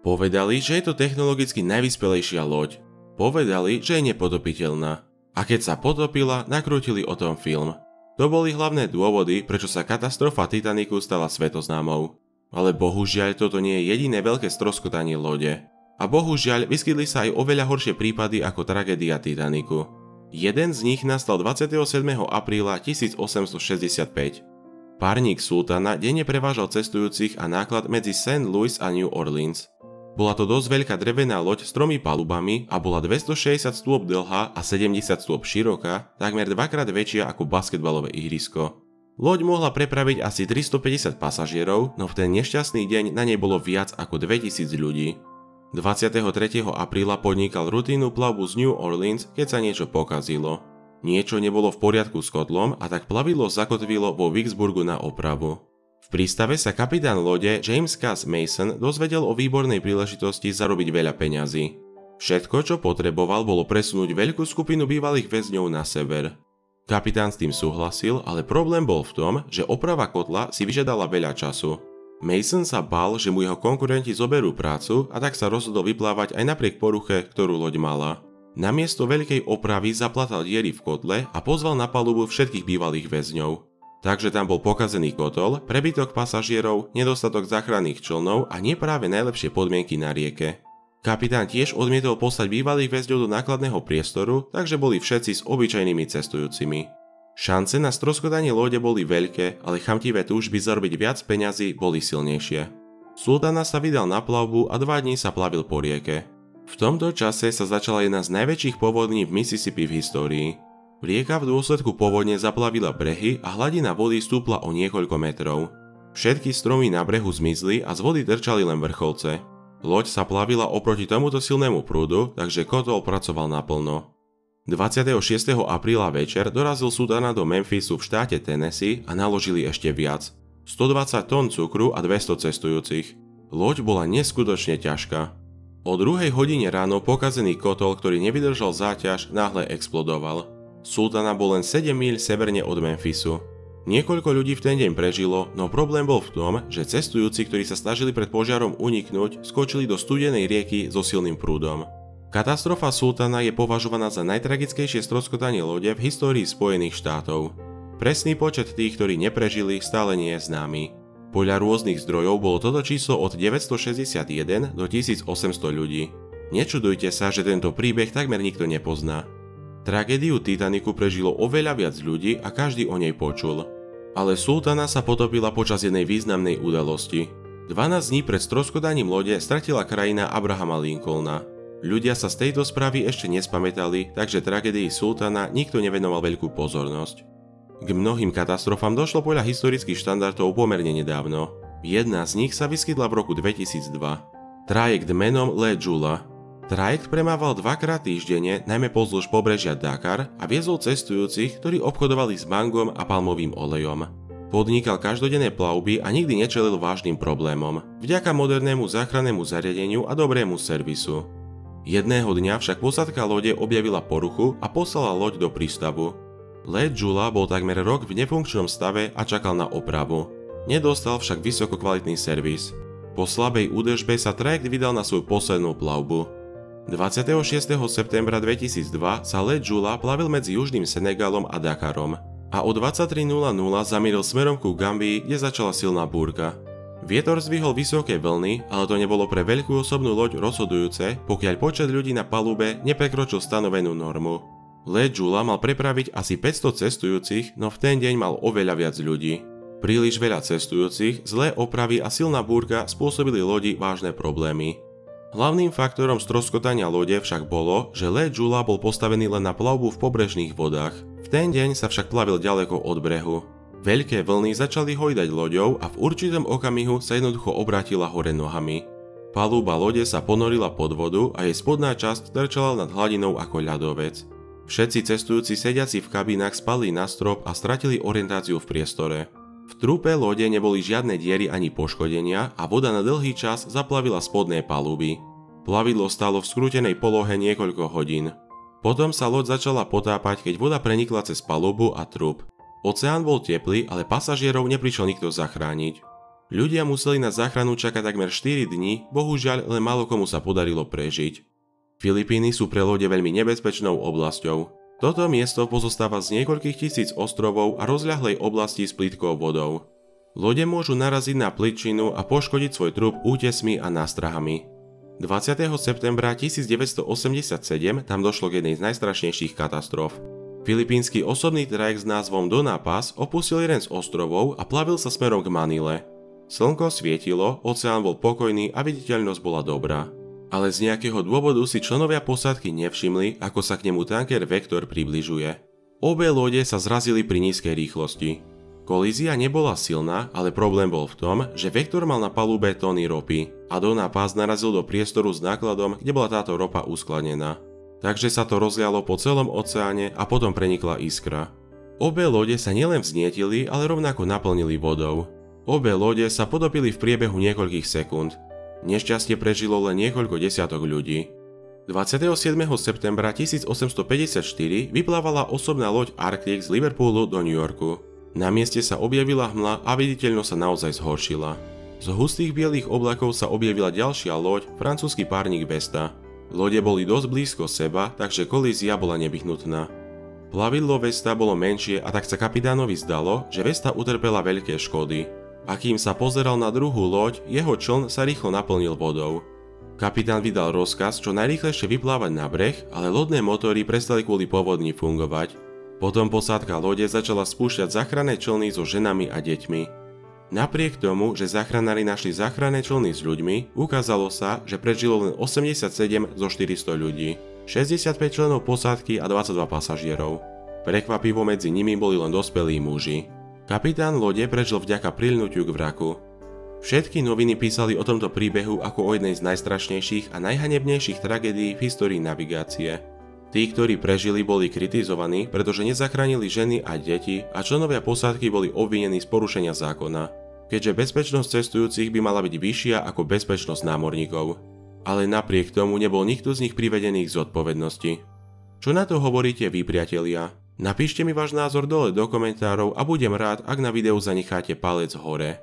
Povedali, že je to technologicky najvyspelejšia loď. Povedali, že je nepotopiteľná. A keď sa potopila, nakrútili o tom film. To boli hlavné dôvody, prečo sa katastrofa Titanicu stala svetoznámou. Ale bohužiaľ toto nie je jediné veľké stroskotanie lode. A bohužiaľ vyskytli sa aj oveľa horšie prípady ako tragédia Titanicu. Jeden z nich nastal 27. apríla 1865. Parník Sultana denne prevážal cestujúcich a náklad medzi St. Louis a New Orleans. Bola to dosť veľká drevená loď s 3 palubami a bola 260 stôp dlhá a 70 stôp široká, takmer dvakrát väčšia ako basketbalové ihrisko. Loď mohla prepraviť asi 350 pasažierov, no v ten nešťastný deň na nej bolo viac ako 2000 ľudí. 23. apríla podnikal rutínu plavbu z New Orleans, keď sa niečo pokazilo. Niečo nebolo v poriadku s kotlom a tak plavidlo zakotvilo vo Vicksburgu na opravu. V prístave sa kapitán lode James Cass Mason dozvedel o výbornej príležitosti zarobiť veľa peňazí. Všetko, čo potreboval, bolo presunúť veľkú skupinu bývalých väzňov na sever. Kapitán s tým súhlasil, ale problém bol v tom, že oprava kotla si vyžiadala veľa času. Mason sa bál, že mu jeho konkurenti zoberú prácu a tak sa rozhodol vyplávať aj napriek poruche, ktorú loď mala. Namiesto veľkej opravy zaplatal diery v kotle a pozval na palubu všetkých bývalých väzňov. Takže tam bol pokazený kotol, prebytok pasažierov, nedostatok záchranných člnov a nie práve najlepšie podmienky na rieke. Kapitán tiež odmietol poslať bývalých väzňov do nákladného priestoru, takže boli všetci s obyčajnými cestujúcimi. Šance na stroskotanie lode boli veľké, ale chamtivé túžby zarobiť viac peňazí boli silnejšie. Sultana sa vydal na plavbu a 2 dní sa plavil po rieke. V tomto čase sa začala jedna z najväčších povodní v Mississippi v histórii. Rieka v dôsledku povodne zaplavila brehy a hladina vody stúpla o niekoľko metrov. Všetky stromy na brehu zmizli a z vody trčali len vrcholce. Loď sa plavila oproti tomuto silnému prúdu, takže kotol pracoval naplno. 26. apríla večer dorazil Sultana do Memphisu v štáte Tennessee a naložili ešte viac. 120 tón cukru a 200 cestujúcich. Loď bola neskutočne ťažká. O 2 hodine ráno pokazený kotol, ktorý nevydržal záťaž, náhle explodoval. Sultana bol len 7 míľ severne od Memphisu. Niekoľko ľudí v ten deň prežilo, no problém bol v tom, že cestujúci, ktorí sa snažili pred požiarom uniknúť, skočili do studenej rieky so silným prúdom. Katastrofa Sultana je považovaná za najtragickejšie stroskotanie lode v histórii Spojených štátov. Presný počet tých, ktorí neprežili, stále nie je známy. Podľa rôznych zdrojov bolo toto číslo od 961 do 1800 ľudí. Nečudujte sa, že tento príbeh takmer nikto nepozná. Tragédiu Titanicu prežilo oveľa viac ľudí a každý o nej počul. Ale Sultana sa potopila počas jednej významnej udalosti. 12 dní pred stroskotaním lode stratila krajina Abrahama Lincolna. Ľudia sa z tejto správy ešte nespamätali, takže tragédii Sultana nikto nevenoval veľkú pozornosť. K mnohým katastrofám došlo podľa historických štandardov pomerne nedávno. Jedna z nich sa vyskytla v roku 2002. Trajekt menom Le Jula. Trajekt premával 2-krát týždenne, najmä pozdĺž pobrežia Dakar a viezol cestujúcich, ktorí obchodovali s mangom a palmovým olejom. Podnikal každodenné plavby a nikdy nečelil vážnym problémom, vďaka modernému záchrannému zariadeniu a dobrému servisu. Jedného dňa však posádka lode objavila poruchu a poslala loď do prístavu. Le Jula bol takmer rok v nefunkčnom stave a čakal na opravu. Nedostal však vysokokvalitný servis. Po slabej údržbe sa trajekt vydal na svoju poslednú plavbu. 26. septembra 2002 sa Le Jula plavil medzi južným Senegalom a Dakarom a o 23:00 zamieril smerom ku Gambii, kde začala silná búrka. Vietor zdvihol vysoké vlny, ale to nebolo pre veľkú osobnú loď rozhodujúce, pokiaľ počet ľudí na palube neprekročil stanovenú normu. Le Jula mal prepraviť asi 500 cestujúcich, no v ten deň mal oveľa viac ľudí. Príliš veľa cestujúcich, zlé opravy a silná búrka spôsobili lodi vážne problémy. Hlavným faktorom stroskotania lode však bolo, že Le Jula bol postavený len na plavbu v pobrežných vodách. V ten deň sa však plavil ďaleko od brehu. Veľké vlny začali hojdať loďou a v určitom okamihu sa jednoducho obrátila hore nohami. Paluba lode sa ponorila pod vodu a jej spodná časť trčala nad hladinou ako ľadovec. Všetci cestujúci sediaci v kabínach spadli na strop a stratili orientáciu v priestore. V trupe lode neboli žiadne diery ani poškodenia a voda na dlhý čas zaplavila spodné paluby. Plavidlo stálo v skrútenej polohe niekoľko hodín. Potom sa loď začala potápať, keď voda prenikla cez palubu a trup. Oceán bol teplý, ale pasažierov neprišiel nikto zachrániť. Ľudia museli na záchranu čakať takmer 4 dní, bohužiaľ len málo komu sa podarilo prežiť. Filipíny sú pre lode veľmi nebezpečnou oblasťou. Toto miesto pozostáva z niekoľkých tisíc ostrovov a rozľahlej oblasti s plitkou vodou. Lode môžu naraziť na plitčinu a poškodiť svoj trup útesmi a nástrahami. 20. septembra 1987 tam došlo k jednej z najstrašnejších katastrof. Filipínsky osobný trajekt s názvom Dona Paz opustil jeden z ostrovov a plavil sa smerom k Manile. Slnko svietilo, oceán bol pokojný a viditeľnosť bola dobrá. Ale z nejakého dôvodu si členovia posádky nevšimli, ako sa k nemu tanker Vector približuje. Obe lode sa zrazili pri nízkej rýchlosti. Kolízia nebola silná, ale problém bol v tom, že Vector mal na palube tóny ropy a Dona Paz narazil do priestoru s nákladom, kde bola táto ropa uskladnená. Takže sa to rozlialo po celom oceáne a potom prenikla iskra. Obe lode sa nielen vznietili, ale rovnako naplnili vodou. Obe lode sa potopili v priebehu niekoľkých sekúnd. Nešťastie prežilo len niekoľko desiatok ľudí. 27. septembra 1854 vyplávala osobná loď Arctic z Liverpoolu do New Yorku. Na mieste sa objavila hmla a viditeľnosť sa naozaj zhoršila. Z hustých bielých oblakov sa objavila ďalšia loď, francúzsky párnik Vesta. Lode boli dosť blízko seba, takže kolízia bola nevyhnutná. Plavidlo Vesta bolo menšie a tak sa kapitánovi zdalo, že Vesta utrpela veľké škody. A kým sa pozeral na druhú loď, jeho čln sa rýchlo naplnil vodou. Kapitán vydal rozkaz čo najrýchlejšie vyplávať na breh, ale lodné motory prestali kvôli povodni fungovať. Potom posádka lode začala spúšťať záchranné člny so ženami a deťmi. Napriek tomu, že záchranári našli záchranné člny s ľuďmi, ukázalo sa, že prežilo len 87 zo 400 ľudí, 65 členov posádky a 22 pasažierov. Prekvapivo medzi nimi boli len dospelí muži. Kapitán lode prežil vďaka priľnutiu k vraku. Všetky noviny písali o tomto príbehu ako o jednej z najstrašnejších a najhanebnejších tragédií v histórii navigácie. Tí, ktorí prežili, boli kritizovaní, pretože nezachránili ženy a deti a členovia posádky boli obvinení z porušenia zákona, keďže bezpečnosť cestujúcich by mala byť vyššia ako bezpečnosť námorníkov. Ale napriek tomu nebol nikto z nich privedený k zodpovednosti. Čo na to hovoríte vy, priatelia? Napíšte mi váš názor dole do komentárov a budem rád, ak na videu zanecháte palec hore.